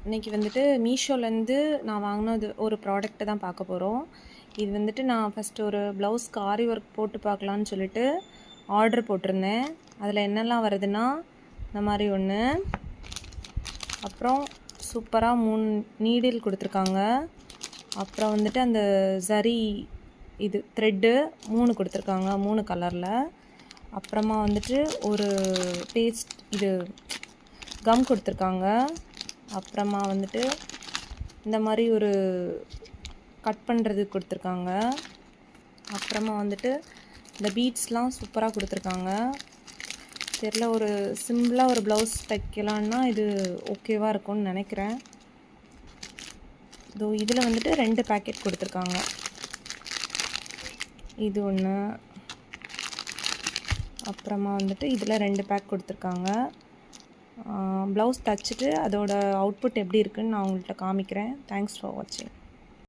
இன்னைக்கு வந்துட்டு மீஷோலேருந்து நான் வாங்கினது ஒரு ப்ராடக்ட்டை தான் பார்க்க போகிறோம். இது வந்துட்டு நான் ஃபஸ்ட்டு ஒரு ப்ளவுஸ்க்கு ஆரி ஒர்க் போட்டு பார்க்கலான்னு சொல்லிட்டு ஆர்டர் போட்டிருந்தேன். அதில் என்னெல்லாம் வருதுன்னா, இந்த மாதிரி ஒன்று, அப்புறம் சூப்பராக 3 நீடில் கொடுத்துருக்காங்க. அப்புறம் வந்துட்டு அந்த சரி இது த்ரெட்டு 3 கொடுத்துருக்காங்க, 3 கலரில். அப்புறமா வந்துட்டு ஒரு பேஸ்ட் இது கம் கொடுத்துருக்காங்க. அப்புறமா வந்துட்டு இந்த மாதிரி ஒரு கட் பண்ணுறது கொடுத்துருக்காங்க. அப்புறமா வந்துட்டு இந்த பீட்ஸ்லாம் சூப்பராக கொடுத்துருக்காங்க. தெரியல, ஒரு சிம்பிளாக ஒரு ப்ளவுஸ் தைக்கலான்னா இது ஓகேவாக இருக்கும்னு நினைக்கிறேன். இதோ இதில் வந்துட்டு 2 பேக்கெட் கொடுத்துருக்காங்க. இது ஒன்று, அப்புறமா வந்துட்டு இதில் 2 பேக் கொடுத்துருக்காங்க. ப்ளவுஸ் தைச்சிட்டு அதோட அவுட்புட் எப்படி இருக்குதுன்னு நான் உங்கள்கிட்ட காமிக்கிறேன். தேங்க்ஸ் ஃபார் வாட்சிங்.